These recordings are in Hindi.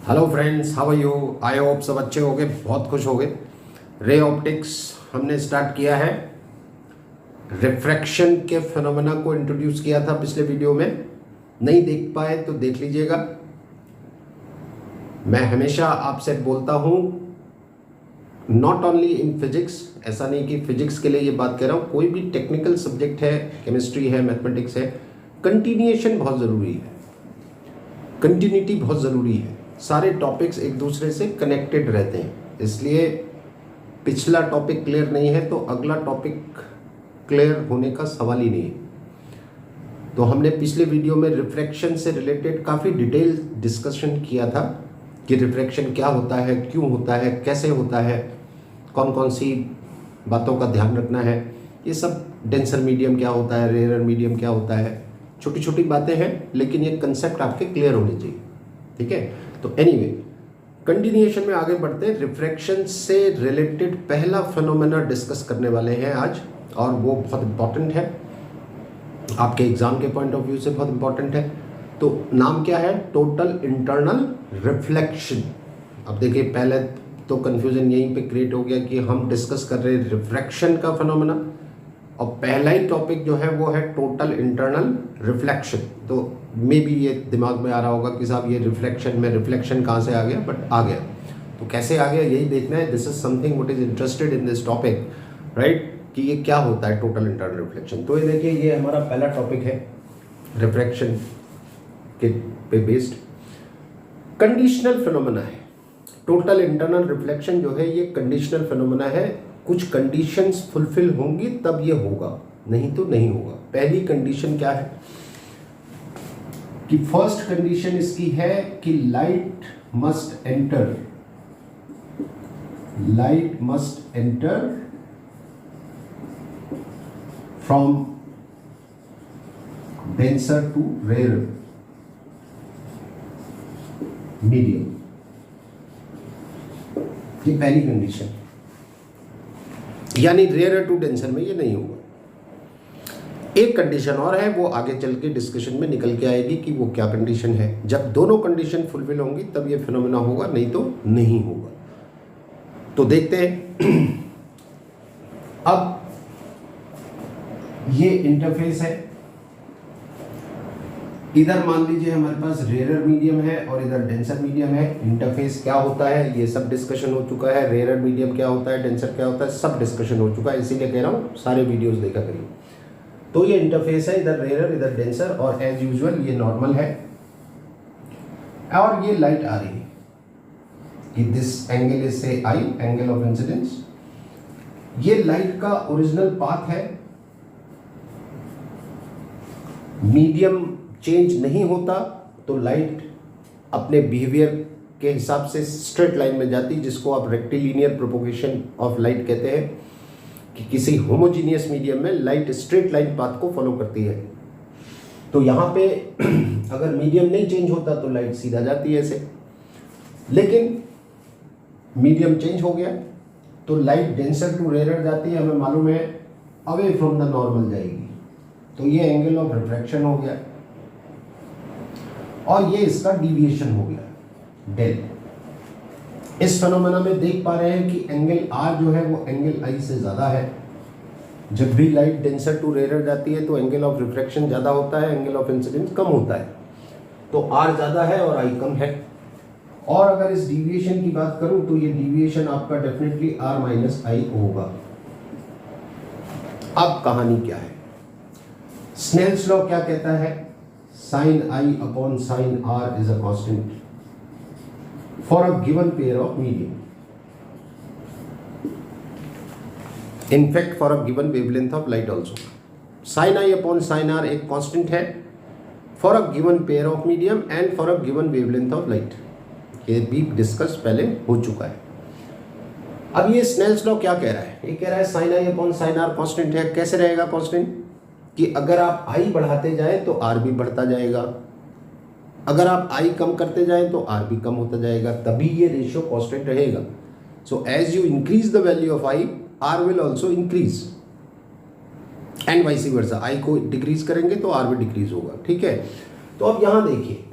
Hello friends, how are you? I hope सब अच्छे होंगे, बहुत खुश होंगे। रे ऑप्टिक्स हमने स्टार्ट किया है। रिफ्रैक्शन के फिनोमेना को इंट्रोड्यूस किया था पिछले वीडियो में। नहीं देख पाए तो देख लीजिएगा। मैं हमेशा आपसे बोलता हूँ, नॉट ओनली इन फिजिक्स, ऐसा नहीं कि फिजिक्स के लिए ये बात कह रहा हूँ, कोई भी टेक्निकल सब्जेक्ट है, केमिस्ट्री है, मैथमेटिक्स है, कंटिन्यूएशन बहुत ज़रूरी है, कंटिन्यूटी बहुत ज़रूरी है। सारे टॉपिक्स एक दूसरे से कनेक्टेड रहते हैं, इसलिए पिछला टॉपिक क्लियर नहीं है तो अगला टॉपिक क्लियर होने का सवाल ही नहीं है। तो हमने पिछले वीडियो में रिफ्रैक्शन से रिलेटेड काफ़ी डिटेल डिस्कशन किया था कि रिफ्रैक्शन क्या होता है, क्यों होता है, कैसे होता है, कौन कौन सी बातों का ध्यान रखना है, ये सब। डेंसर मीडियम क्या होता है, रेयर मीडियम क्या होता है, छोटी छोटी बातें हैं, लेकिन ये कंसेप्ट आपके क्लियर होने चाहिए। ठीक है, तो एनीवे कंटिन्यूएशन में आगे बढ़ते हैं। रिफ्रैक्शन से रिलेटेड पहला फिनोमेना डिस्कस करने वाले हैं आज, और वो बहुत इंपॉर्टेंट है, आपके एग्जाम के पॉइंट ऑफ व्यू से बहुत इंपॉर्टेंट है। तो नाम क्या है? Total internal reflection. अब देखिए, पहले तो कंफ्यूजन यहीं पे क्रिएट हो गया कि हम डिस्कस कर रहे हैं रिफ्रैक्शन का फिनोमेना, और पहला ही टॉपिक जो है वो है टोटल इंटरनल रिफ्लेक्शन। तो मे बी ये दिमाग में आ रहा होगा कि साहब ये रिफ्लेक्शन में रिफ्लेक्शन कहाँ से आ गया, बट आ गया। तो कैसे आ गया यही देखना है। This is something what is interested in this topic, right, कि ये क्या होता है टोटल इंटरनल रिफ्लेक्शन। तो ये देखिए, ये हमारा पहला टॉपिक है रिफ्रैक्शन के पे बेस्ड। कंडीशनल फिनोमेना है। टोटल इंटरनल रिफ्लेक्शन जो है ये कंडीशनल फिनोमेना है। कुछ कंडीशंस फुलफिल होंगी तब ये होगा, नहीं तो नहीं होगा। पहली कंडीशन क्या है कि फर्स्ट कंडीशन इसकी है कि light must enter from denser to rare medium. ये पहली कंडीशन, यानी रेयर टू डेंसर में ये नहीं होगा। एक कंडीशन और है, वो आगे चल के डिस्कशन में निकल के आएगी कि वो क्या कंडीशन है। जब दोनों कंडीशन फुलफिल होंगी तब ये फिनोमेना होगा, नहीं तो नहीं होगा। तो देखते हैं। अब ये इंटरफेस है, इधर मान लीजिए हमारे पास रेयर मीडियम है और इधर डेंसर मीडियम है। इंटरफेस क्या होता है ये सब डिस्कशन हो चुका है। रेयर मीडियम क्या होता है, डेंसर क्या होता है, सब डिस्कशन हो चुका है, इसीलिए कह रहा हूँ सारे वीडियोस देखा करिए। तो ये इंटरफेस है, इधर रेयर इधर डेंसर, और एज यूजुअल ये नॉर्मल है, और ये लाइट आ रही है कि दिस एंगल इज से आई, एंगल ऑफ इंसिडेंस। ये लाइट का ओरिजिनल पाथ है। मीडियम चेंज नहीं होता तो लाइट अपने बिहेवियर के हिसाब से स्ट्रेट लाइन में जाती, जिसको आप रेक्टिलिनियर प्रोपोगेशन ऑफ लाइट कहते हैं, कि किसी होमोजीनियस मीडियम में लाइट स्ट्रेट लाइन पाथ को फॉलो करती है। तो यहाँ पे अगर मीडियम नहीं चेंज होता तो लाइट सीधा जाती है ऐसे, लेकिन मीडियम चेंज हो गया तो लाइट डेंसर टू रेयर जाती है, हमें मालूम है अवे फ्रॉम द नॉर्मल जाएगी। तो ये एंगल ऑफ रिफ्रैक्शन हो गया, और ये इसका डिविएशन हो गया डेल। इस फिनोमेना में देख पा रहे हैं कि एंगल आर जो है वो एंगल आई से ज़्यादा है। जब भी लाइट डेंसर टू रेयर जाती है तो एंगल ऑफ रिफ्रैक्शन ज़्यादा होता है, एंगल ऑफ इंसिडेंस कम होता है। तो आर ज़्यादा है और आई कम है। और अगर इस डिविएशन की बात करूं तो ये डिविएशन आपका डेफिनेटली आर माइनस आई होगा। अब कहानी क्या है? स्नेल्स लॉ क्या कहता है? Sine i upon sine r is a constant for a given pair of medium. In fact, for a given wavelength of light also, sin I upon sin R एक constant है for a given pair of medium and for a given wavelength of light. ये भी डिस्कस पहले हो चुका है। अब ये स्नेल्स लॉ क्या कह रहा है? ये कह रहा है sin I upon sin R constant है। कैसे रहेगा कांस्टेंट? कि अगर आप I बढ़ाते जाए तो R भी बढ़ता जाएगा, अगर आप आई कम करते जाएं तो आर भी कम होता जाएगा, तभी ये रेशियो कांस्टेंट रहेगा। So as you increase the value of I, are will also increase, and vice versa. I को डिक्रीज करेंगे तो आर भी डिक्रीज होगा। ठीक है, तो अब यहां देखिए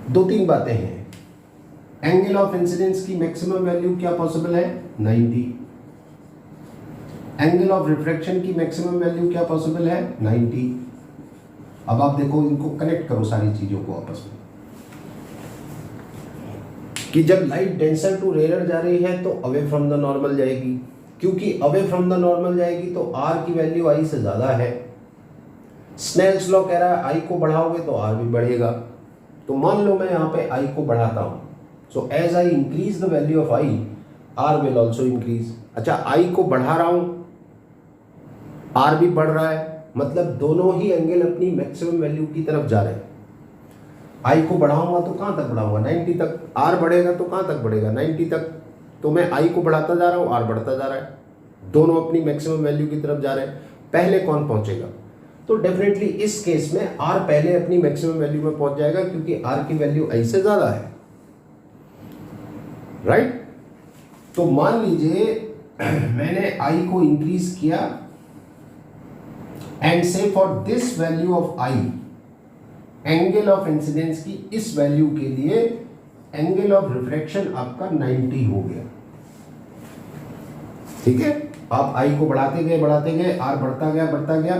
दो तीन बातें हैं। एंगल ऑफ इंसिडेंस की मैक्सिमम वैल्यू क्या पॉसिबल है? 90। एंगल ऑफ रिफ्रैक्शन की मैक्सिमम वैल्यू क्या पॉसिबल है? 90। अब आप देखो, इनको कनेक्ट करो सारी चीजों को आपस में, कि जब लाइट डेंसर टू रेयर जा रही है तो अवे फ्रॉम द नॉर्मल जाएगी, क्योंकि अवे फ्रॉम द नॉर्मल जाएगी तो आर की वैल्यू आई से ज्यादा है। स्नेल्स लॉ कह रहा है आई को बढ़ाओगे तो आर भी बढ़ेगा। तो मान लो मैं यहाँ पे आई को बढ़ाता हूँ, so as i increase the value of I, are will also increase. अच्छा, आई को बढ़ा रहा हूँ, आर भी बढ़ रहा है, मतलब दोनों ही एंगल अपनी मैक्सिमम वैल्यू की तरफ जा रहे हैं। आई को बढ़ाऊंगा तो कहाँ तक बढ़ाऊंगा? 90 तक। आर बढ़ेगा तो कहाँ तक बढ़ेगा? 90 तक। तो मैं आई को बढ़ाता जा रहा हूँ, आर बढ़ता जा रहा है, दोनों अपनी मैक्सिमम वैल्यू की तरफ जा रहे हैं। पहले कौन पहुंचेगा? तो डेफिनेटली इस केस में आर पहले अपनी मैक्सिमम वैल्यू में पहुंच जाएगा, क्योंकि आर की वैल्यू आई से ज्यादा है, राइट? तो मान लीजिए मैंने आई को इंक्रीज किया एंड से for this value of I, angle of incidence की इस वैल्यू के लिए एंगल ऑफ रिफ्रैक्शन आपका 90 हो गया। ठीक है, आप आई को बढ़ाते गए, आर बढ़ता गया।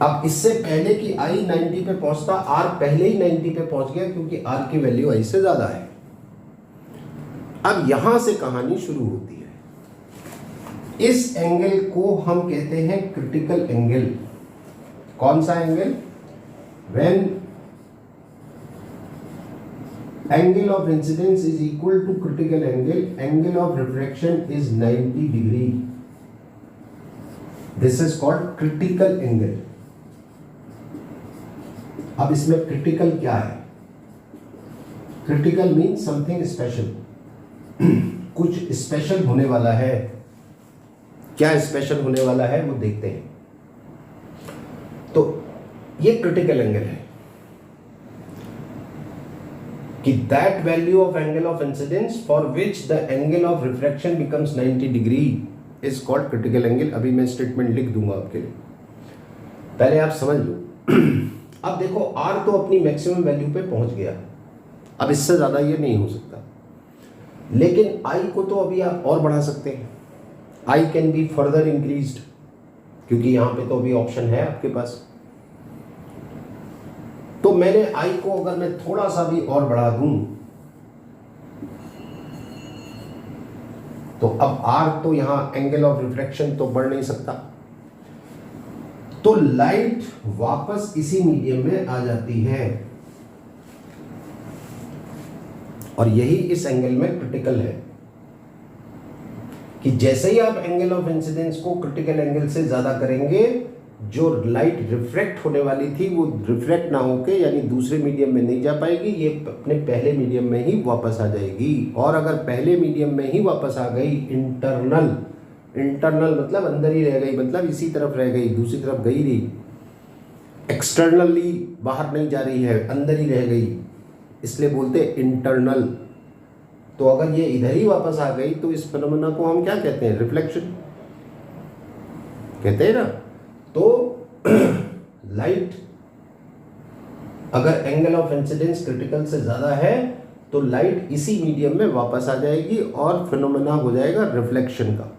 अब इससे पहले कि आई 90 पे पहुंचता, आर पहले ही 90 पे पहुंच गया, क्योंकि आर की वैल्यू आई से ज्यादा है। अब यहां से कहानी शुरू होती है। इस एंगल को हम कहते हैं क्रिटिकल एंगल। कौन सा angle? When angle of incidence is equal to critical angle, angle of refraction is 90 degree, this is called critical angle. अब इसमें क्रिटिकल क्या है? क्रिटिकल मीन्स समथिंग स्पेशल, कुछ स्पेशल होने वाला है। क्या स्पेशल होने वाला है वो देखते हैं। तो ये क्रिटिकल एंगल है कि that value of angle of incidence for which the angle of refraction becomes 90 degree is called critical angle. अभी मैं स्टेटमेंट लिख दूंगा आपके लिए, पहले आप समझ लो। अब देखो, आर तो अपनी मैक्सिमम वैल्यू पे पहुंच गया, अब इससे ज्यादा ये नहीं हो सकता, लेकिन आई को तो अभी आप और बढ़ा सकते हैं। I can be further increased, क्योंकि यहां पे तो अभी ऑप्शन है आपके पास। तो मैंने आई को अगर मैं थोड़ा सा भी और बढ़ा दूं, तो अब आर तो यहां एंगल ऑफ रिफ्रैक्शन तो बढ़ नहीं सकता, तो लाइट वापस इसी मीडियम में आ जाती है, और यही इस एंगल में क्रिटिकल है कि जैसे ही आप एंगल ऑफ इंसिडेंस को क्रिटिकल एंगल से ज्यादा करेंगे, जो लाइट रिफ्रैक्ट होने वाली थी वो रिफ्रैक्ट ना होके यानी दूसरे मीडियम में नहीं जा पाएगी, ये अपने पहले मीडियम में ही वापस आ जाएगी। और अगर पहले मीडियम में ही वापस आ गई, इंटरनल मतलब अंदर ही रह गई, मतलब इसी तरफ रह गई, दूसरी तरफ गई नहीं, एक्सटर्नली बाहर नहीं जा रही है, अंदर ही रह गई, इसलिए बोलते हैं इंटरनल। तो अगर ये इधर ही वापस आ गई तो इस फिनोमेना को हम क्या कहते हैं? रिफ्लेक्शन कहते हैं ना। तो लाइट अगर एंगल ऑफ इंसिडेंस क्रिटिकल से ज्यादा है तो लाइट इसी मीडियम में वापस आ जाएगी और फिनोमेना हो जाएगा रिफ्लेक्शन का,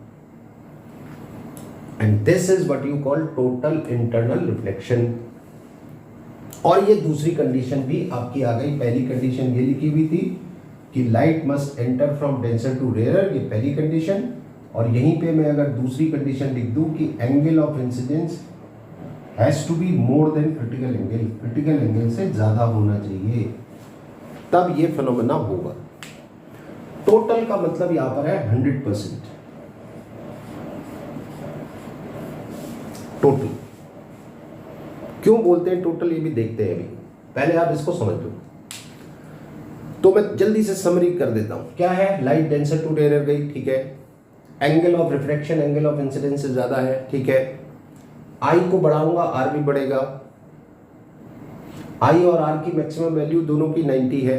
and this is what you call total internal reflection. और ये दूसरी कंडीशन भी आपकी आ गई। पहली कंडीशन ये लिखी हुई थी कि light must enter from denser to rare, ये पहली कंडीशन। और यहीं पे मैं अगर दूसरी कंडीशन लिख दूं कि angle of incidence has to be more than critical angle, critical angle से ज्यादा होना चाहिए, तब ये फिनोमेना होगा। टोटल का मतलब यहां पर है 100%। टोटल क्यों बोलते हैं टोटल, ये भी देखते हैं अभी, पहले आप इसको समझ लो। तो मैं जल्दी से समरी कर देता हूं। क्या है? लाइट डेंसर टू रेयर गई, ठीक है। Angle of refraction angle of incidence से ज्यादा है, ठीक है। आई को बढ़ाऊंगा, आर भी बढ़ेगा। आई और आर की मैक्सिमम वैल्यू दोनों की 90 है।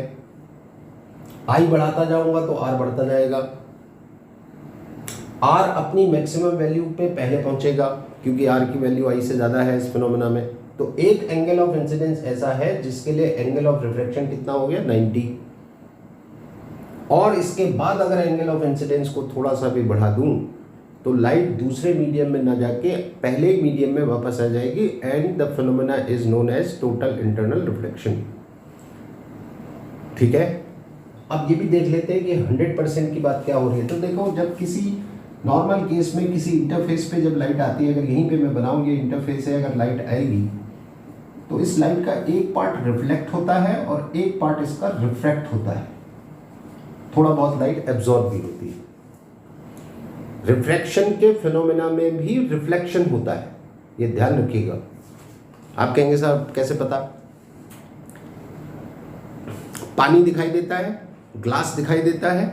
आई बढ़ाता जाऊंगा तो आर बढ़ता जाएगा। आर अपनी मैक्सिमम वैल्यू पे पहले पहुंचेगा क्योंकि आर की वैल्यू आई से ज्यादा है इस फिनोमेना में, तो एक एंगल ऑफ इंसिडेंस ऐसा है जिसके लिए एंगल ऑफ रिफ्रैक्शन कितना हो गया 90, और इसके बाद अगर एंगल ऑफ इंसिडेंस को थोड़ा सा भी बढ़ा दूं तो लाइट दूसरे मीडियम में ना जाके पहले मीडियम में वापस आ जाएगी, and the phenomena is known as total internal reflection. ठीक है, अब ये भी देख लेते हैं कि 100% की बात क्या हो रही है। तो देखो, जब किसी नॉर्मल केस में किसी इंटरफेस पे जब लाइट आती है, अगर यहीं पे मैं बनाऊं ये इंटरफेस है, अगर लाइट आएगी तो इस लाइट का एक पार्ट रिफ्लेक्ट होता है और एक पार्ट इसका रिफ्रैक्ट होता है, थोड़ा बहुत लाइट एब्जॉर्ब भी होती है। रिफ्रैक्शन के फिनोमेना में भी रिफ्लेक्शन होता है, ये ध्यान रखिएगा। आप कहेंगे साहब कैसे पता? पानी दिखाई देता है, ग्लास दिखाई देता है,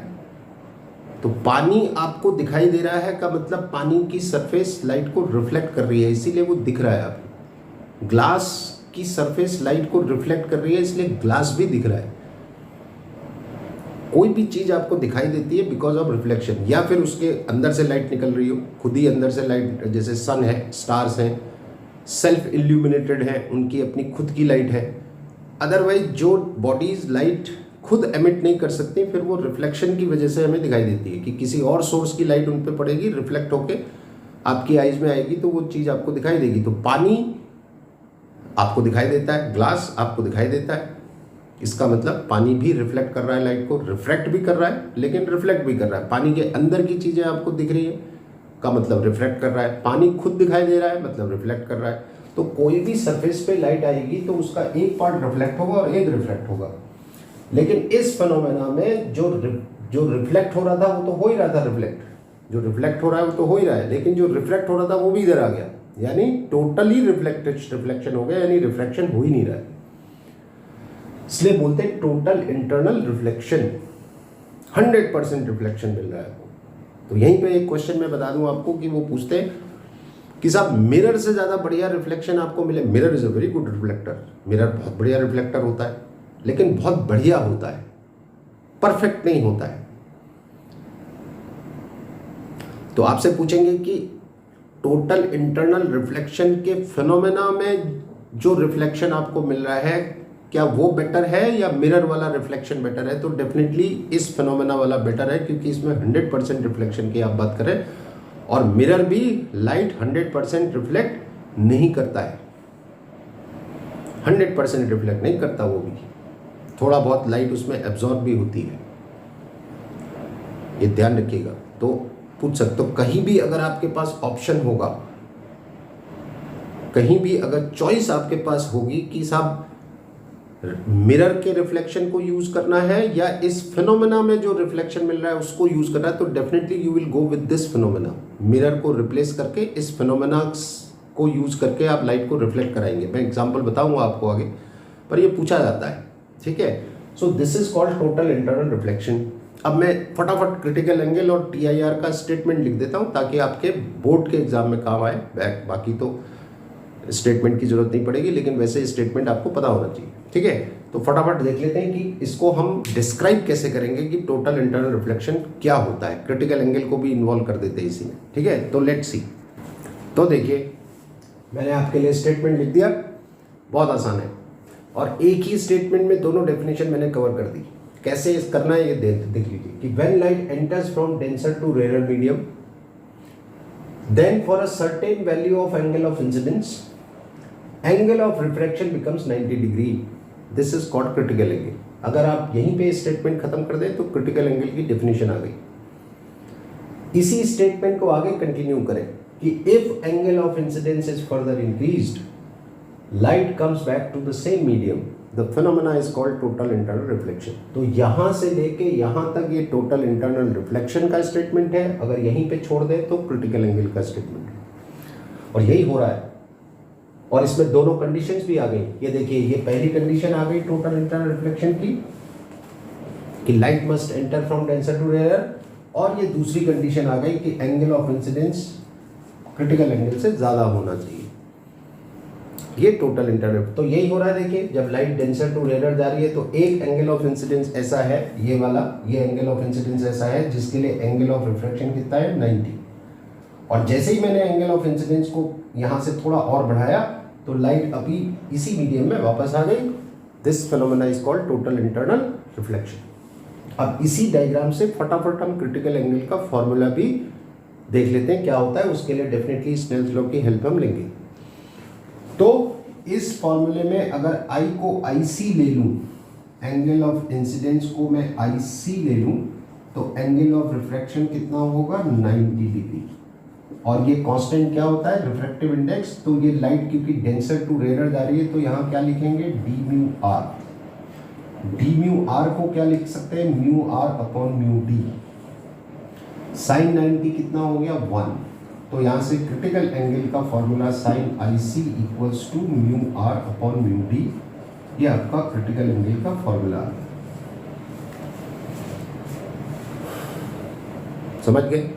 तो पानी आपको दिखाई दे रहा है का मतलब पानी की सरफेस लाइट को रिफ्लेक्ट कर रही है, इसीलिए वो दिख रहा है आपको। ग्लास की सरफेस लाइट को रिफ्लेक्ट कर रही है, इसलिए ग्लास भी दिख रहा है। कोई भी चीज आपको दिखाई देती है बिकॉज ऑफ रिफ्लेक्शन, या फिर उसके अंदर से लाइट निकल रही हो, खुद ही अंदर से लाइट, जैसे सन है, स्टार्स हैं, सेल्फ इल्यूमिनेटेड है, उनकी अपनी खुद की लाइट है। अदरवाइज जो बॉडीज लाइट खुद एमिट नहीं कर सकती, फिर वो रिफ्लेक्शन की वजह से हमें दिखाई देती है कि किसी और सोर्स की लाइट उन पर पड़ेगी, रिफ्लेक्ट होके आपकी आइज में आएगी, तो वो चीज़ आपको दिखाई देगी। तो पानी आपको दिखाई देता है, ग्लास आपको दिखाई देता है, इसका मतलब पानी भी रिफ्लेक्ट कर रहा है लाइट को, रिफ्रैक्ट भी कर रहा है लेकिन रिफ्लेक्ट भी कर रहा है। पानी के अंदर की चीज़ें आपको दिख रही है का मतलब रिफ्लेक्ट कर रहा है, पानी खुद दिखाई दे रहा है मतलब रिफ्लेक्ट कर रहा है। तो कोई भी सरफेस पे लाइट आएगी तो उसका एक पार्ट रिफ्लेक्ट होगा और एक रिफ्लेक्ट होगा। लेकिन इस फिनोमेना में जो रिफ्लेक्ट हो रहा था वो तो हो ही रहा था, जो रिफ्लेक्ट हो रहा है वो तो हो ही रहा है, लेकिन जो रिफ्लेक्ट हो रहा था वो भी इधर आ गया, यानी टोटली रिफ्लेक्शन हो गया, यानी रिफ्लेक्शन हो ही नहीं रहा है। इसलिए बोलते हैं टोटल इंटरनल रिफ्लेक्शन, 100% रिफ्लेक्शन मिल रहा है आपको। तो यहीं पे एक क्वेश्चन मैं बता दूं आपको कि वो पूछते हैं कि साहब मिरर से ज़्यादा बढ़िया रिफ्लेक्शन आपको मिले। Mirror is a very good reflector, mirror बहुत बढ़िया रिफ्लेक्टर होता है, लेकिन बहुत बढ़िया होता है, परफेक्ट नहीं होता है। तो आपसे पूछेंगे कि टोटल इंटरनल रिफ्लेक्शन के फिनोमेना में जो रिफ्लेक्शन आपको मिल रहा है क्या वो बेटर है या मिरर वाला रिफ्लेक्शन बेटर है? तो डेफिनेटली इस फिनोमेना वाला बेटर है, क्योंकि इसमें 100% रिफ्लेक्शन की आप बात करें, और मिरर भी लाइट 100% रिफ्लेक्ट नहीं करता है, 100% रिफ्लेक्ट नहीं करता, वो भी थोड़ा बहुत लाइट उसमें एब्जॉर्ब भी होती है, ये ध्यान रखिएगा। तो पूछ सकते हो, कहीं भी अगर आपके पास ऑप्शन होगा, कहीं भी अगर चॉइस आपके पास होगी कि साहब मिरर के रिफ्लेक्शन को यूज करना है या इस फिनोमेना में जो रिफ्लेक्शन मिल रहा है उसको यूज करना है, तो definitely you will go with this phenomena. Mirror को रिप्लेस करके इस फिनोमेना को यूज करके आप लाइट को रिफ्लेक्ट कराएंगे। मैं एग्जांपल बताऊंगा आपको आगे, पर ये पूछा जाता है, ठीक है। So this is called total internal reflection. अब मैं फटाफट क्रिटिकल एंगल और TIR का स्टेटमेंट लिख देता हूं ताकि आपके बोर्ड के एग्जाम में काम आए। बाकी तो स्टेटमेंट की जरूरत नहीं पड़ेगी, लेकिन वैसे स्टेटमेंट आपको पता होना चाहिए, ठीक है। तो फटाफट देख लेते हैं कि इसको हम डिस्क्राइब कैसे करेंगे कि टोटल इंटरनल रिफ्लेक्शन क्या होता है। क्रिटिकल एंगल को भी इन्वॉल्व कर देते हैं इसी में, ठीक है। तो लेट्स सी। तो देखिए, मैंने आपके लिए स्टेटमेंट लिख दिया, बहुत आसान है, और एक ही स्टेटमेंट में दोनों डेफिनेशन मैंने कवर कर दी। कैसे करना है ये देख लीजिए कि when light enters from denser to rare medium, then for a certain value of angle of incidence, angle of refraction becomes 90 degree. This is called critical angle. अगर आप यहीं पे स्टेटमेंट खत्म कर दें तो क्रिटिकल एंगल की डेफिनेशन आ गई। इसी स्टेटमेंट को आगे कंटिन्यू करें कि if angle of incidence is further increased, light comes back to the same medium, the phenomena is called total internal reflection. तो यहां से लेके यहां तक ये टोटल इंटरनल रिफ्लेक्शन का स्टेटमेंट है। अगर यहीं पे छोड़ दें तो क्रिटिकल एंगल का स्टेटमेंट है, और यही हो रहा है। और इसमें दोनों कंडीशंस भी आ गई। ये देखिए, ये पहली कंडीशन आ गई टोटल इंटरनल रिफ्लेक्शन की कि light must enter from denser to rare, और ये दूसरी कंडीशन आ गई कि angle of incidence critical angle से ज्यादा होना चाहिए। ये टोटल इंटरनल, तो यही हो रहा है। देखिए, जब लाइट डेंसर टू रेयर जा रही है तो एक एंगल ऑफ इंसिडेंस ऐसा है, ये वाला, ये एंगल ऑफ इंसिडेंस ऐसा है जिसके लिए एंगल ऑफ रिफ्रैक्शन कितना है 90। और जैसे ही मैंने एंगल ऑफ इंसिडेंस को यहां से थोड़ा और बढ़ाया तो लाइट अभी इसी मीडियम में वापस आ गई। This phenomena is called total internal reflection. अब इसी डायग्राम से फटाफट हम क्रिटिकल एंगल का फॉर्मूला भी देख लेते हैं क्या होता है। उसके लिए डेफिनेटली स्नेल्स लॉ की हेल्प हम लेंगे। तो इस फॉर्मूले में अगर I को IC ले लूं, एंगल ऑफ इंसिडेंस को मैं IC ले लूं, तो एंगल ऑफ रिफ्रैक्शन कितना होगा 90 डिग्री। और ये कांस्टेंट क्या होता है रिफ्रैक्टिव इंडेक्स। तो ये लाइट क्योंकि डेंसर टू रेयर जा रही है तो यहाँ क्या लिखेंगे d mu r. D mu r को क्या लिख सकते हैं mu r upon mu d. Sine 90 कितना हो गया 1। तो यहाँ से क्रिटिकल एंगल का formula sine IC equals to mu r upon mu d. ये आपका क्रिटिकल एंगल का फॉर्मूला है। समझ गए।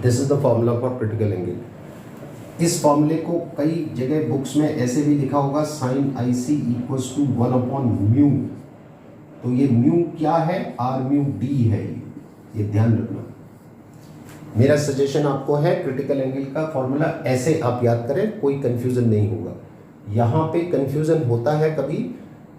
This is the formula for critical angle. इस फॉर्मूले को कई जगह बुक्स में ऐसे भी लिखा होगा sine IC equals to 1 upon mu. तो ये म्यू क्या है आर म्यू डी है। ये ध्यान रखना। मेरा सजेशन आपको है क्रिटिकल एंगल का फॉर्मूला ऐसे आप याद करें, कोई कंफ्यूजन नहीं होगा। यहाँ पे कंफ्यूजन होता है कभी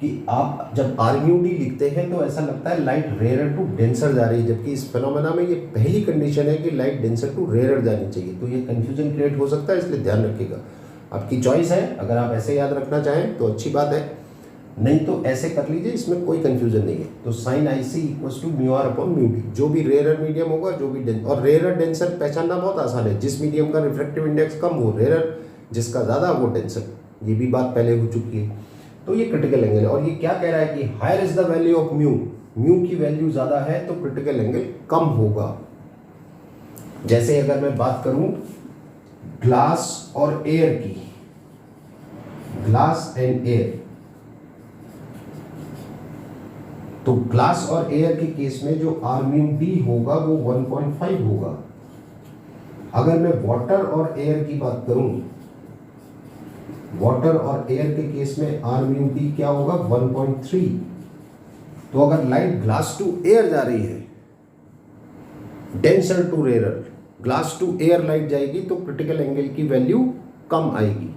कि आप जब आर म्यू डी लिखते हैं तो ऐसा लगता है लाइट रेयर टू डेंसर जा रही है, जबकि इस फिनोमेना में ये पहली कंडीशन है कि लाइट डेंसर टू रेयर जानी चाहिए। तो ये कंफ्यूजन क्रिएट हो सकता है, इसलिए ध्यान रखिएगा। आपकी चॉइस है, अगर आप ऐसे याद रखना चाहें तो अच्छी बात है, नहीं तो ऐसे कर लीजिए, इसमें कोई कंफ्यूजन नहीं है। तो sine IC equals to mu r upon mu d. जो भी रेयर मीडियम होगा, जो भी और रेयर डेंसर पहचानना बहुत आसान है। जिस मीडियम का रिफ्रैक्टिव इंडेक्स कम वो रेयर, जिसका ज़्यादा वो डेंसर। ये भी बात पहले हो चुकी है। तो ये क्रिटिकल एंगल है। और ये क्या कह रहा है कि higher is the value of mu. Mu की वैल्यू ज़्यादा है तो क्रिटिकल एंगल कम होगा। जैसे अगर मैं बात करूं ग्लास और एयर की, ग्लास एंड एयर, तो ग्लास और एयर के केस में जो आर म्यू डी होगा वो 1.5 होगा। अगर मैं वाटर और एयर की बात करूं, वाटर और एयर के केस में आर म्यू डी क्या होगा 1.3। तो अगर लाइट ग्लास टू एयर जा रही है, denser to rare, glass to air light जाएगी तो क्रिटिकल एंगल की वैल्यू कम आएगी।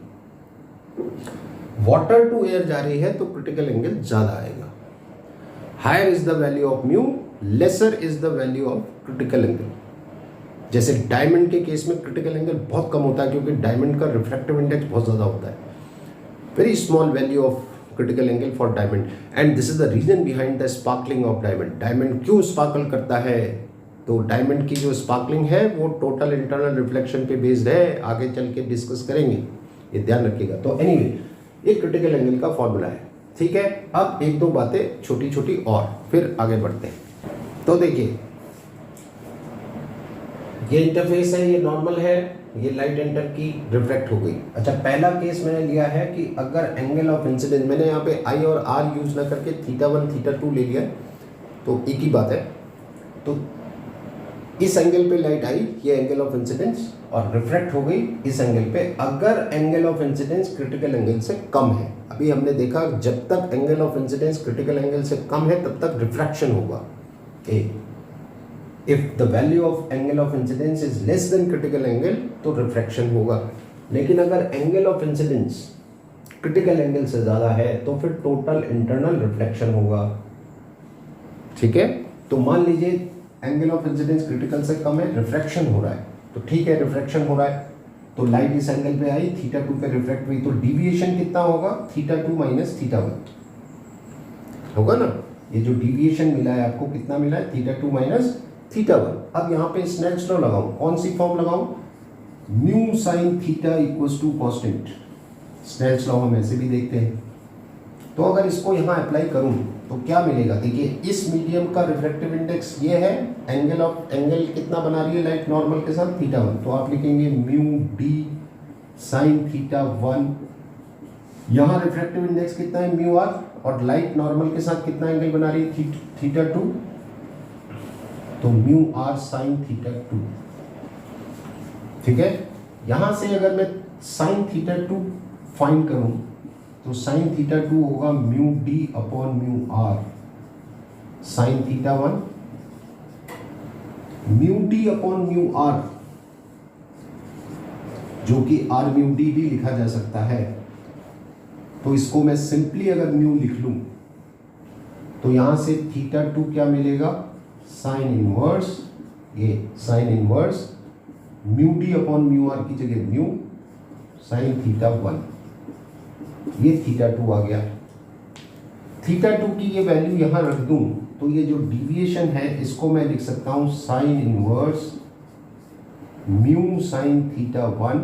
वाटर टू एयर जा रही है तो क्रिटिकल एंगल ज्यादा आएगा। Higher is the value of mu, lesser is the value of critical angle. जैसे डायमंड के केस में क्रिटिकल एंगल बहुत कम होता है क्योंकि डायमंड का रिफ्रैक्टिव इंडेक्स बहुत ज़्यादा होता है। Very small value of critical angle for diamond, and this is the reason behind the sparkling of diamond. Diamond क्यों स्पार्कल करता है? तो डायमंड की जो स्पार्कलिंग है वो टोटल इंटरनल रिफ्लेक्शन पे बेस्ड है। आगे चल के डिस्कस करेंगे, ये ध्यान रखिएगा। तो एनीवे ये क्रिटिकल एंगल का फॉर्मूला है, ठीक है। अब एक दो बातें छोटी छोटी और फिर आगे बढ़ते हैं। तो देखिए ये इंटरफेस है, ये नॉर्मल है, ये लाइट एंटर की रिफ्लेक्ट हो गई। अच्छा, पहला केस मैंने लिया है कि अगर एंगल ऑफ इंसिडेंस, मैंने यहाँ पे I और R यूज ना करके θ1 θ2 ले लिया, तो एक ही बात है। तो इस एंगल पे लाइट आई, ये एंगल ऑफ इंसिडेंस, और रिफ्लेक्ट हो गई इस एंगल पे। अगर angle of incidence critical angle से कम है, अभी हमने देखा जब तक angle of incidence critical angle से कम है तब तक रिफ्रैक्शन होगा। If the value of angle of incidence is less than critical angle तो रिफ्रैक्शन होगा। लेकिन अगर angle of incidence critical angle से ज़्यादा है तो फिर टोटल इंटरनल रिफ्लेक्शन होगा, ठीक है। तो मान लीजिए एंगल ऑफ इंसिडेंस क्रिटिकल से कम है, रिफ्रैक्शन हो रहा है, तो ठीक है रिफ्रैक्शन हो रहा है तो लाइट इस एंगल पे आई, θ2 पे रिफ्लेक्ट हुई, तो डिविएशन कितना होगा θ2 माइनस θ1 होगा ना। ये जो डिविएशन मिला है आपको कितना मिला है θ2 माइनस θ1। अब यहाँ पे स्नेल्स लॉ लगाऊं, कौन सी फॉर्म लगाऊं? Mu sine theta equals to constant. Snell's law हम ऐसे भी देखते हैं। तो अगर इसको यहाँ अप्लाई करूं तो क्या मिलेगा? देखिए इस मीडियम का रिफ्रैक्टिव इंडेक्स ये है, एंगल कितना बना रही है लाइट नॉर्मल के साथ θ1, तो आप लिखेंगे म्यू डी साइन θ1। यहाँ रिफ्रैक्टिव इंडेक्स कितना है म्यू आर, और लाइट नॉर्मल के साथ कितना एंगल बना रही है θ2, तो म्यू आर साइन θ2, ठीक है। यहां से अगर मैं साइन θ2 फाइंड करूं तो साइन θ2 होगा mu D upon mu are sine θ1, mu D upon mu R जो कि आर म्यू डी भी लिखा जा सकता है। तो इसको मैं सिंपली अगर म्यू लिख लूं तो यहां से थीटा 2 क्या मिलेगा, साइन इनवर्स, ये sine inverse mu D upon mu r की जगह म्यू साइन थीटा 1, ये थीटा 2 आ गया। थीटा 2 की ये वैल्यू यहां रख दूं तो ये जो डिविएशन है इसको मैं लिख सकता हूं sign inverse mu sine theta 1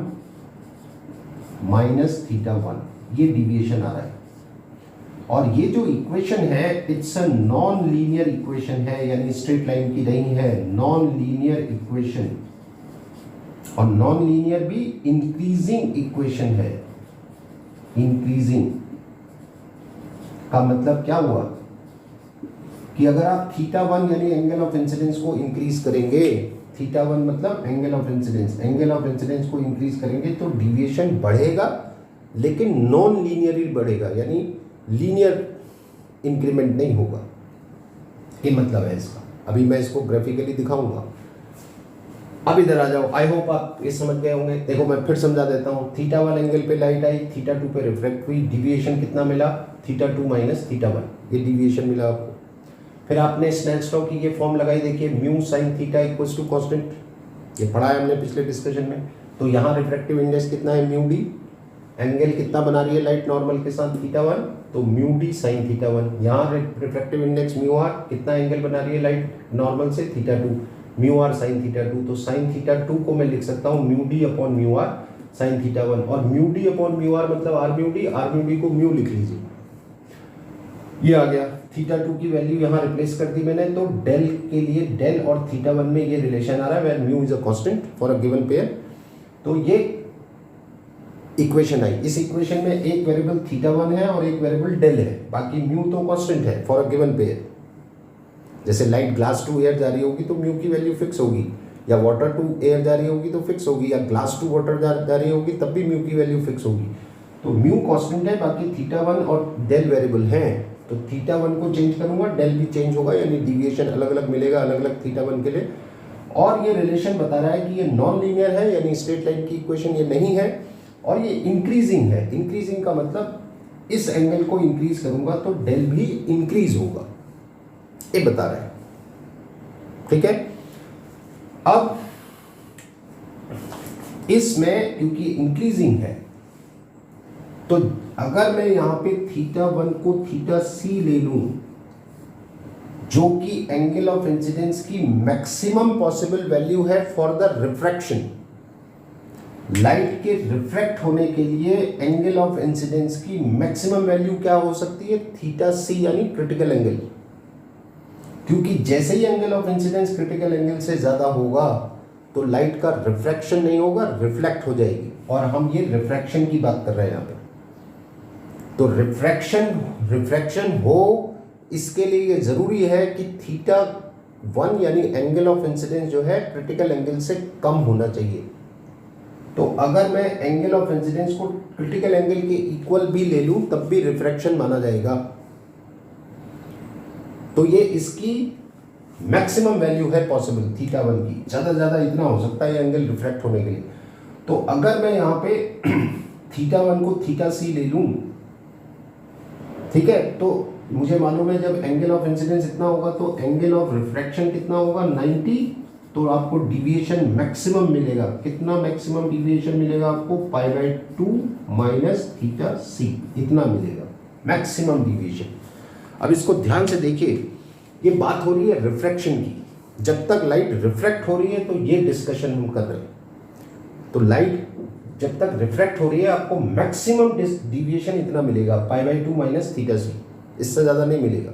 minus theta 1, ये डिविएशन आ रहा है। और ये जो इक्वेशन है it's a non linear equation है, यानी स्ट्रेट लाइन की नहीं है, नॉन लीनियर इक्वेशन। और नॉन लीनियर भी इंक्रीजिंग इक्वेशन है। इंक्रीजिंग का मतलब क्या हुआ कि अगर आप थीटा 1 यानी एंगल ऑफ इंसिडेंस को इंक्रीज करेंगे, थीटा 1 मतलब angle of incidence, angle of incidence को इंक्रीज करेंगे तो डिविएशन बढ़ेगा, लेकिन नॉन लीनियरली बढ़ेगा, यानी लीनियर इंक्रीमेंट नहीं होगा। ये मतलब है इसका। अभी मैं इसको ग्राफिकली दिखाऊंगा। अब इधर आ जाओ, आई होप आप ये समझ गए होंगे। देखो मैं फिर समझा देता हूँ। थीटा 1 एंगल पे लाइट आई, थीटा 2 पे रिफ्लेक्ट हुई, डिविएशन कितना मिला, थीटा 2 माइनस थीटा 1, ये डिविएशन मिला आपको। फिर आपने स्नेल्स लॉ की ये फॉर्म लगाई, देखिए mu sine theta equals to constant, ये पढ़ा है हमने पिछले डिस्कशन में। तो यहाँ रिफ्रैक्टिव इंडेक्स कितना है, म्यू डी, एंगल कितना बना रही है लाइट नॉर्मल के साथ, थीटा 1, तो म्यू डी साइन थीटा 1। यहाँ रिफ्रैक्टिव इंडेक्स म्यू आर, कितना एंगल बना रही है लाइट नॉर्मल से, theta 2, mu are sine theta 2। तो साइन थीटा 2 को मैं लिख सकता हूँ mu D upon mu are sine theta 1। और mu D upon mu r मतलब आर म्यू डी को म्यू लिख लीजिए, ये आ गया। थीटा 2 की वैल्यू यहाँ रिप्लेस कर दी मैंने, तो डेल के लिए डेल और थीटा 1 में ये रिलेशन आ रहा है, where mu is a constant for a given pair. तो ये इक्वेशन आई। इस इक्वेशन में एक वेरिएबल थीटा 1 है और एक वेरिएबल डेल है, बाकी म्यू तो कांस्टेंट है फॉर अ गिवन पेयर। जैसे लाइट ग्लास टू एयर जा रही होगी तो म्यू की वैल्यू फिक्स होगी, या वाटर टू एयर जा रही होगी तो फिक्स होगी, या ग्लास टू वाटर जा रही होगी तब भी म्यू की वैल्यू फिक्स होगी। तो म्यू कांस्टेंट है, बाकी थीटा 1 और डेल वेरिएबल हैं। तो थीटा 1 को चेंज करूंगा, डेल भी चेंज होगा, यानी डिविएशन अलग अलग मिलेगा अलग अलग थीटा 1 के लिए। और ये रिलेशन बता रहा है कि ये नॉन लीनियर है, यानी स्ट्रेट लाइन की इक्वेशन ये नहीं है, और ये इंक्रीजिंग है। इंक्रीजिंग का मतलब इस एंगल को इंक्रीज करूंगा तो डेल भी इंक्रीज होगा, ये बता रहा है। ठीक है, अब इसमें क्योंकि इंक्रीजिंग है तो अगर मैं यहां पे थीटा 1 को थीटा सी ले लूं, जो कि एंगल ऑफ इंसिडेंस की मैक्सिमम पॉसिबल वैल्यू है फॉर द रिफ्रैक्शन, लाइट के रिफ्रैक्ट होने के लिए एंगल ऑफ इंसिडेंस की मैक्सिमम वैल्यू क्या हो सकती है, थीटा सी, यानी क्रिटिकल एंगल। क्योंकि जैसे ही angle of incidence critical angle से ज्यादा होगा तो लाइट का रिफ्रैक्शन नहीं होगा, रिफ्लेक्ट हो जाएगी। और हम ये रिफ्रैक्शन की बात कर रहे हैं यहाँ पे। तो रिफ्रैक्शन हो, इसके लिए ये जरूरी है कि थीटा 1 यानी एंगल ऑफ इंसिडेंस जो है क्रिटिकल एंगल से कम होना चाहिए। तो अगर मैं एंगल ऑफ इंसिडेंस को क्रिटिकल एंगल के इक्वल भी ले लूं तब भी रिफ्रैक्शन माना जाएगा। तो ये इसकी मैक्सिमम वैल्यू है पॉसिबल थीटा 1 की, ज्यादा ज्यादा इतना हो सकता है एंगल रिफ्रैक्ट होने के लिए। तो अगर मैं यहाँ पे थीटा 1 को थीटा सी ले लूं, ठीक है, तो मुझे मालूम है जब एंगल ऑफ इंसिडेंस इतना होगा तो एंगल ऑफ रिफ्रैक्शन कितना होगा, 90। तो आपको डिविएशन मैक्सिमम मिलेगा, कितना मैक्सिमम डिविएशन मिलेगा आपको, π/2 माइनस थीटा सी, इतना मिलेगा मैक्सिमम डिविएशन। अब इसको ध्यान से देखिए, ये बात हो रही है रिफ्रैक्शन की। जब तक लाइट रिफ्रैक्ट हो रही है तो ये डिस्कशन हम कर रहे हैं। तो लाइट जब तक रिफ्रैक्ट हो रही है आपको मैक्सिमम डिविएशन इतना मिलेगा, π/2 माइनस थीटा सी, इससे ज़्यादा नहीं मिलेगा।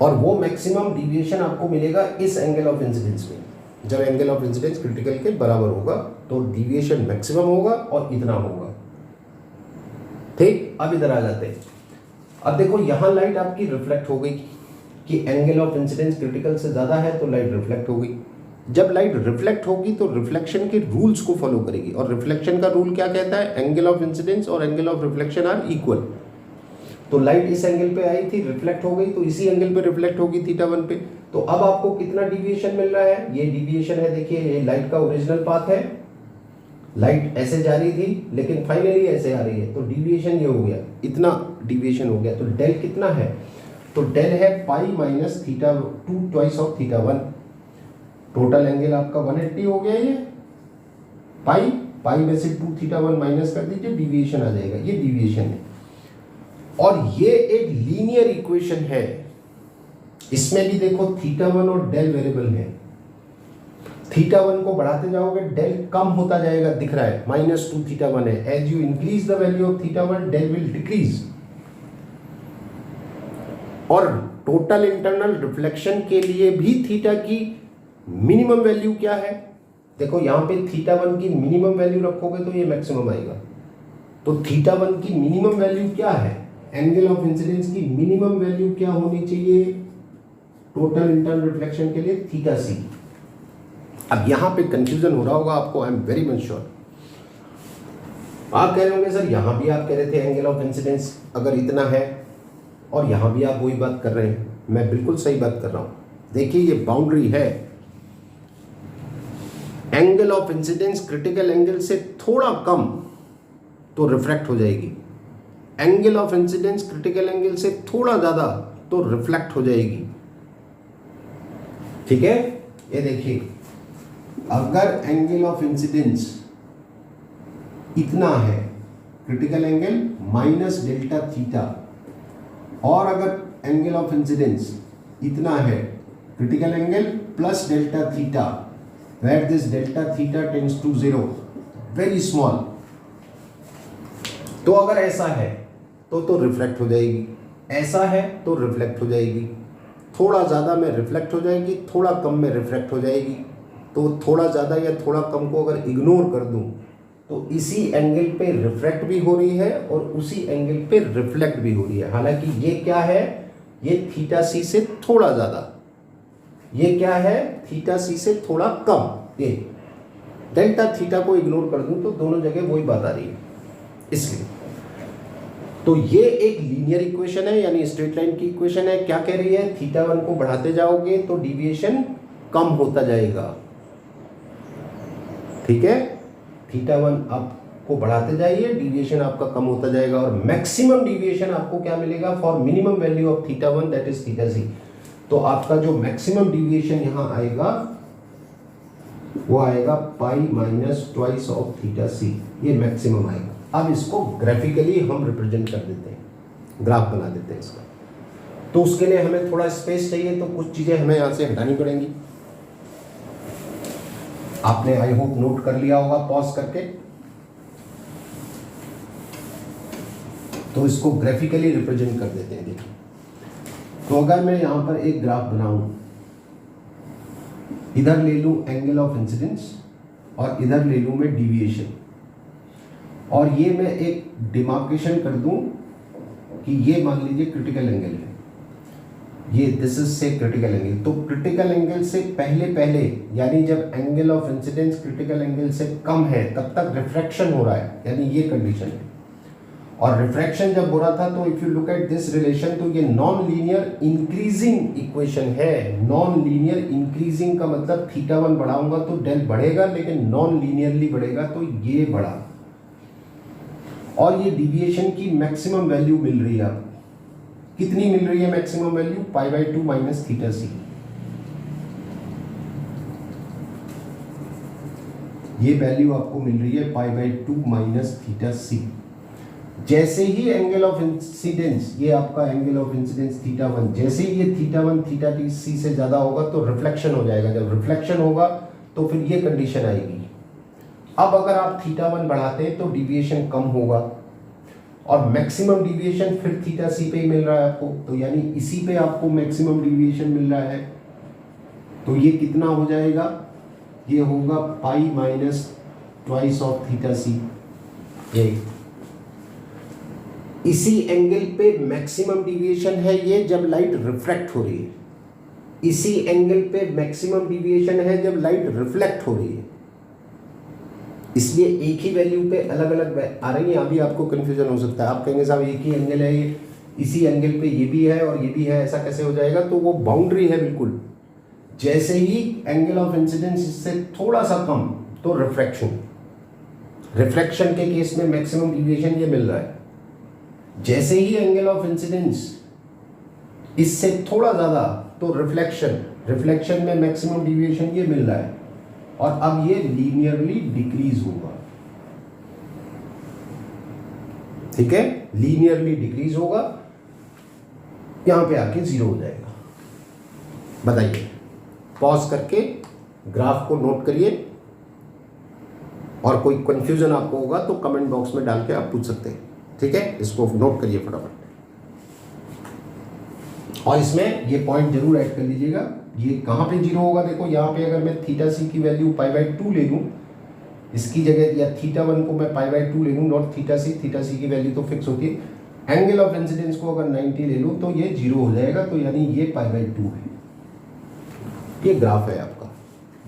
और वो मैक्सिमम डिविएशन आपको मिलेगा इस एंगल ऑफ इंसिडेंस में। जब एंगल ऑफ इंसिडेंस क्रिटिकल के बराबर होगा तो डिविएशन मैक्सिमम होगा और इतना होगा। ठीक, अब इधर आ जाते हैं। अब देखो यहाँ लाइट आपकी रिफ्लेक्ट हो गई कि एंगल ऑफ इंसिडेंस क्रिटिकल से ज़्यादा है तो लाइट रिफ्लेक्ट हो गई। जब लाइट रिफ्लेक्ट होगी तो रिफ्लेक्शन के रूल्स को फॉलो करेगी, और रिफ्लेक्शन का रूल क्या कहता है, एंगल ऑफ इंसिडेंस और angle of reflection are equal. तो लाइट इस एंगल पे आई थी, रिफ्लेक्ट हो गई, तो इसी एंगल पे रिफ्लेक्ट होगी थीटा 1 पे। तो अब आपको कितना डिविएशन मिल रहा है, ये डिविएशन है, देखिए ये लाइट का ओरिजिनल पाथ है, लाइट ऐसे जा रही थी लेकिन फाइनली ऐसे आ रही है, तो डिविएशन ये हो गया, इतना डिविएशन हो गया। तो डेल कितना है, तो डेल है pi minus theta 2 twice of theta 1। Total angle आपका 180 हो गया। ये पाई में से 2 थीटा 1 माइनस कर दीजिए, डिविएशन आ जाएगा, ये डिविएशन है। और ये एक लीनियर इक्वेशन है, इसमें भी देखो थीटा 1 और डेल वेरिएबल है। थीटा 1 को बढ़ाते जाओगे डेल कम होता जाएगा, दिख रहा है -2 थीटा 1 है। As you increase the value of theta 1 del will decrease. और टोटल इंटरनल रिफ्लेक्शन के लिए भी थीटा की मिनिमम वैल्यू क्या है, देखो यहां पे थीटा 1 की मिनिमम वैल्यू रखोगे तो ये मैक्सिमम आएगा। तो थीटा 1 की मिनिमम वैल्यू क्या है, एंगल ऑफ इंसिडेंस की मिनिमम वैल्यू क्या होनी चाहिए टोटल इंटरनल रिफ्लेक्शन के लिए, थीटा सी। अब यहां पे कंफ्यूजन हो रहा होगा आपको, I am very much sure. आप कह रहे होंगे सर यहां भी आप कह रहे थे एंगल ऑफ इंसिडेंस अगर इतना है, और यहां भी आप वही बात कर रहे हैं। मैं बिल्कुल सही बात कर रहा हूं। देखिए ये बाउंड्री है, angle of incidence critical angle से थोड़ा कम तो रिफ्रैक्ट हो जाएगी, angle of incidence critical angle से थोड़ा ज्यादा तो रिफ्लेक्ट हो जाएगी। ठीक है, ये देखिए अगर एंगल ऑफ इंसिडेंस इतना है, critical angle minus delta theta, और अगर एंगल ऑफ इंसिडेंस इतना है, critical angle plus delta theta, where this delta theta tends to 0, very small, तो अगर ऐसा है तो रिफ्लेक्ट हो जाएगी, ऐसा है तो रिफ्लेक्ट हो जाएगी, थोड़ा ज़्यादा में रिफ्लेक्ट हो जाएगी, थोड़ा कम में रिफ्लेक्ट हो जाएगी। तो थोड़ा ज़्यादा या थोड़ा कम को अगर इग्नोर कर दूं तो इसी एंगल पे रिफ्रैक्ट भी हो रही है और उसी एंगल पे रिफ्लेक्ट भी हो रही है। हालांकि ये क्या है, ये थीटा सी से थोड़ा ज़्यादा, ये क्या है थीटा सी से थोड़ा कम। ये डेल्टा थीटा को इग्नोर कर दूं तो दोनों जगह वही बात आ रही है, इसलिए। तो ये एक लीनियर इक्वेशन है, यानी स्ट्रेट लाइन की इक्वेशन है। क्या कह रही है, थीटा 1 को बढ़ाते जाओगे तो डिविएशन कम होता जाएगा। ठीक है, थीटा 1 आपको बढ़ाते जाइए, डिविएशन आपका कम होता जाएगा, और मैक्सिमम डिविएशन आपको क्या मिलेगा for minimum value of theta 1 that is theta C. तो आपका जो मैक्सिमम डिविएशन यहां आएगा वो आएगा pi minus twice of theta C, ये मैक्सिमम आएगा। अब इसको ग्राफिकली हम रिप्रेजेंट कर देते हैं, ग्राफ बना देते हैं इसका। तो उसके लिए हमें थोड़ा स्पेस चाहिए, तो कुछ चीजें हमें यहां से हटानी पड़ेंगी। आपने आई होप नोट कर लिया होगा पॉज करके। तो इसको ग्राफिकली रिप्रेजेंट कर देते हैं। देखिए, तो अगर मैं यहां पर एक ग्राफ बनाऊं, इधर ले लूं एंगल ऑफ इंसिडेंस और इधर ले लूं मैं डिविएशन, और ये मैं एक डिमार्केशन कर दूं कि ये मान लीजिए क्रिटिकल एंगल है, ये दिस इज से क्रिटिकल एंगल। तो क्रिटिकल एंगल से पहले यानी जब angle of incidence critical angle से कम है तब तक रिफ्रैक्शन हो रहा है, यानी ये कंडीशन है। और रिफ्रैक्शन जब हो रहा था तो if you look at this relation, तो ये नॉन लीनियर इंक्रीजिंग इक्वेशन है। नॉन लीनियर इंक्रीजिंग का मतलब थीटा 1 बढ़ाऊंगा तो डेल बढ़ेगा, लेकिन नॉन लीनियरली बढ़ेगा तो ये बढ़ा। और ये डिविएशन की मैक्सिमम वैल्यू मिल रही है आपको, कितनी मिल रही है maximum value, π/2 minus theta C. ये वैल्यू आपको मिल रही है π/2 माइनस थीटा सी। जैसे ही एंगल ऑफ इंसिडेंस, ये आपका एंगल ऑफ इंसिडेंस थीटा 1, जैसे ही ये थीटा 1 थीटा सी से ज्यादा होगा तो रिफ्लेक्शन हो जाएगा। जब रिफ्लेक्शन होगा तो फिर ये कंडीशन आएगी। अब अगर आप थीटा 1 बढ़ाते हैं तो डिविएशन कम होगा, और मैक्सिमम डिविएशन फिर थीटा सी पे ही मिल रहा है आपको, तो यानी इसी पे आपको मैक्सिमम डिविएशन मिल रहा है। तो ये कितना हो जाएगा, ये होगा pi minus twice of theta C. इसी एंगल पे मैक्सिमम डिविएशन है ये जब लाइट रिफ्रैक्ट हो रही है, इसी एंगल पे मैक्सिमम डिविएशन है जब लाइट रिफ्लेक्ट हो रही है। इसलिए एक ही वैल्यू पे अलग अलग आ रही है। अभी आपको कंफ्यूजन हो सकता है, आप कहेंगे साहब एक ही एंगल है, ये इसी एंगल पे ये भी है और ये भी है, ऐसा कैसे हो जाएगा। तो वो बाउंड्री है बिल्कुल, जैसे ही एंगल ऑफ इंसिडेंस इससे थोड़ा सा कम तो रिफ्रैक्शन, रिफ्लेक्शन के केस में मैक्सिमम डिविएशन ये मिल रहा है। जैसे ही एंगल ऑफ इंसिडेंस इससे थोड़ा ज़्यादा तो रिफ्लेक्शन में मैक्सिमम डिविएशन ये मिल रहा है, और अब ये लीनियरली डिक्रीज होगा। ठीक है, लीनियरली डिक्रीज होगा, यहां पे आके 0 हो जाएगा। बताइए, पॉज करके ग्राफ को नोट करिए, और कोई कंफ्यूजन आपको होगा तो कमेंट बॉक्स में डाल के आप पूछ सकते हैं। ठीक है, इसको नोट करिए फटाफट, और इसमें ये पॉइंट जरूर ऐड कर लीजिएगा। ये कहाँ पे 0 होगा? देखो यहाँ पे अगर मैं थीटा सी की वैल्यू π/2 ले लूँ, इसकी जगह, या θ1 को मैं π/2 ले लूँ, नॉट थीटा सी की वैल्यू तो फिक्स होती है। एंगल ऑफ इंसिडेंस को अगर 90 ले लूँ तो ये 0 हो जाएगा, तो यानी ये π/2 है। ये ग्राफ है आपका,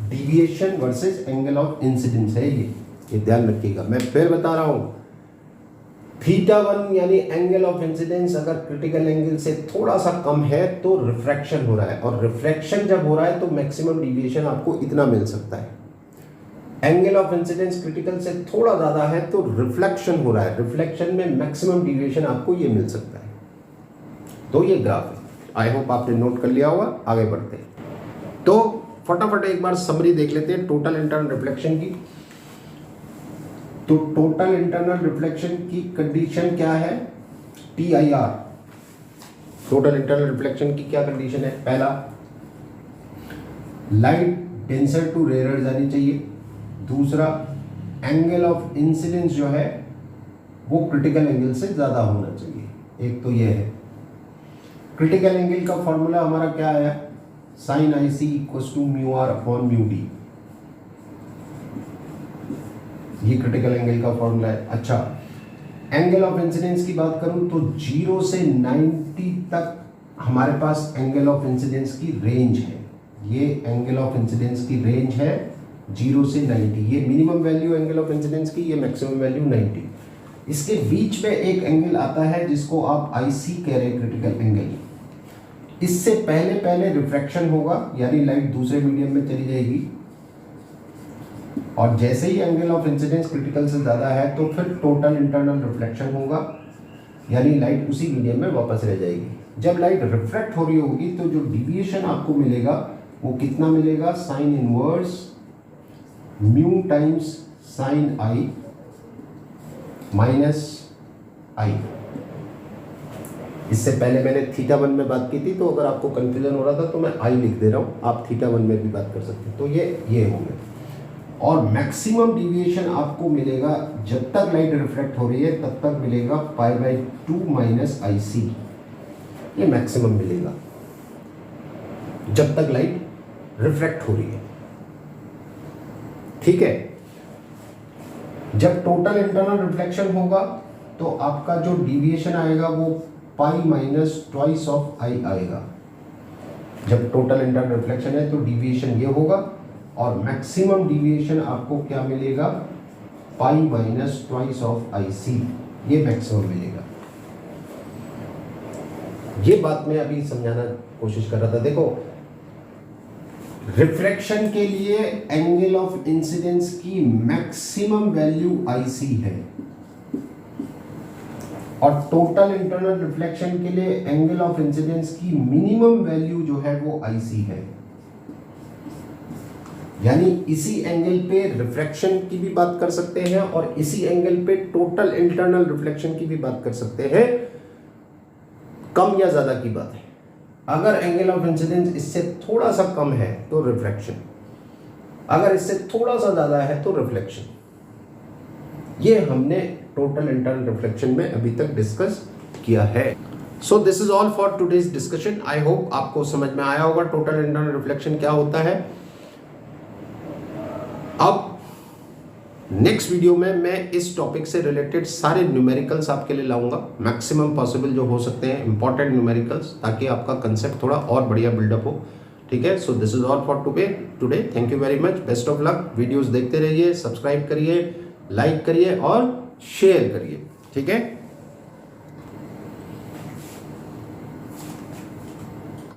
deviation versus angle of incidence है ये ध्यान रखिएगा। मैं फिर बता रहा हूँ, θ1 यानी एंगल ऑफ इंसिडेंस अगर क्रिटिकल एंगल से थोड़ा सा कम है तो रिफ्रैक्शन हो रहा है, और रिफ्रैक्शन जब हो रहा है तो मैक्सिमम डिविएशन आपको इतना मिल सकता है। एंगल ऑफ इंसिडेंस क्रिटिकल से थोड़ा ज़्यादा है तो रिफ्लेक्शन हो रहा है, रिफ्लेक्शन में मैक्सिमम डिविएशन आपको ये मिल सकता है। तो ये ग्राफ है, आई होप आपने नोट कर लिया होगा। आगे बढ़ते हैं, तो फटाफट एक बार समरी देख लेते हैं टोटल इंटरनल रिफ्लेक्शन की। तो टोटल इंटरनल रिफ्लेक्शन की कंडीशन क्या है? TIR। टोटल इंटरनल रिफ्लेक्शन की क्या कंडीशन है? पहला, लाइट डेंसर टू रेयर जानी चाहिए। दूसरा, एंगल ऑफ इंसिडेंस जो है वो क्रिटिकल एंगल से ज़्यादा होना चाहिए। एक तो ये है। क्रिटिकल एंगल का फॉर्मूला हमारा क्या आया? sin IC = μr/μd। ये क्रिटिकल एंगल का फॉर्मूला है। अच्छा, एंगल ऑफ इंसिडेंस की बात करूं तो 0 से 90 तक हमारे पास एंगल ऑफ इंसिडेंस की रेंज है। ये एंगल ऑफ इंसिडेंस की रेंज है 0 से 90। ये minimum value angle of incidence की, ये मैक्सिमम वैल्यू 90। इसके बीच में एक एंगल आता है जिसको आप IC कह रहे हैं, क्रिटिकल एंगल। इससे पहले रिफ्रैक्शन होगा, यानी लाइट दूसरे मीडियम में चली जाएगी, और जैसे ही एंगल ऑफ इंसिडेंस क्रिटिकल से ज़्यादा है तो फिर टोटल इंटरनल रिफ्लेक्शन होगा, यानी लाइट उसी मीडियम में वापस रह जाएगी। जब लाइट रिफ्रैक्ट हो रही होगी तो जो डिविएशन आपको मिलेगा वो कितना मिलेगा? Sine inverse mu times sign I minus I। इससे पहले मैंने θ1 में बात की थी, तो अगर आपको कंफ्यूजन हो रहा था तो मैं I लिख दे रहा हूँ, आप θ1 में भी बात कर सकते हैं। तो ये हो गया, और मैक्सिमम डिविएशन आपको मिलेगा जब तक लाइट रिफ्लेक्ट हो रही है तब तक मिलेगा π/2 माइनस IC। ये मैक्सिमम मिलेगा जब तक लाइट रिफ्लेक्ट हो रही है। ठीक है, जब टोटल इंटरनल रिफ्लेक्शन होगा तो आपका जो डिविएशन आएगा वो π माइनस ट्वाइस ऑफ I आएगा। जब टोटल इंटरनल रिफ्लेक्शन है तो डिविएशन ये होगा, और मैक्सिमम डिविएशन आपको क्या मिलेगा? π माइनस ट्वाइस ऑफ IC। ये मैक्सिमम मिलेगा। ये बात मैं अभी समझाना कोशिश कर रहा था। देखो, रिफ्रैक्शन के लिए एंगल ऑफ इंसिडेंस की मैक्सिमम वैल्यू IC है, और टोटल इंटरनल रिफ्लेक्शन के लिए एंगल ऑफ इंसिडेंस की मिनिमम वैल्यू जो है वो IC है। यानी इसी एंगल पे रिफ्रैक्शन की भी बात कर सकते हैं, और इसी एंगल पे टोटल इंटरनल रिफ्लेक्शन की भी बात कर सकते हैं। कम या ज्यादा की बात है। अगर एंगल ऑफ इंसिडेंस इससे थोड़ा सा कम है तो रिफ्रैक्शन, अगर इससे थोड़ा सा ज्यादा है तो रिफ्लेक्शन। ये हमने टोटल इंटरनल रिफ्लेक्शन में अभी तक डिस्कस किया है। So this is all for today's discussion. I hope आपको समझ में आया होगा टोटल इंटरनल रिफ्लेक्शन क्या होता है। अब नेक्स्ट वीडियो में मैं इस टॉपिक से रिलेटेड सारे न्यूमेरिकल्स आपके लिए लाऊंगा, मैक्सिमम पॉसिबल जो हो सकते हैं इंपॉर्टेंट न्यूमेरिकल्स, ताकि आपका कंसेप्ट थोड़ा और बढ़िया बिल्डअप हो। ठीक है, so this is all for today. Thank you very much, best of luck. Videos देखते रहिए, सब्सक्राइब करिए, लाइक करिए और शेयर करिए। ठीक है।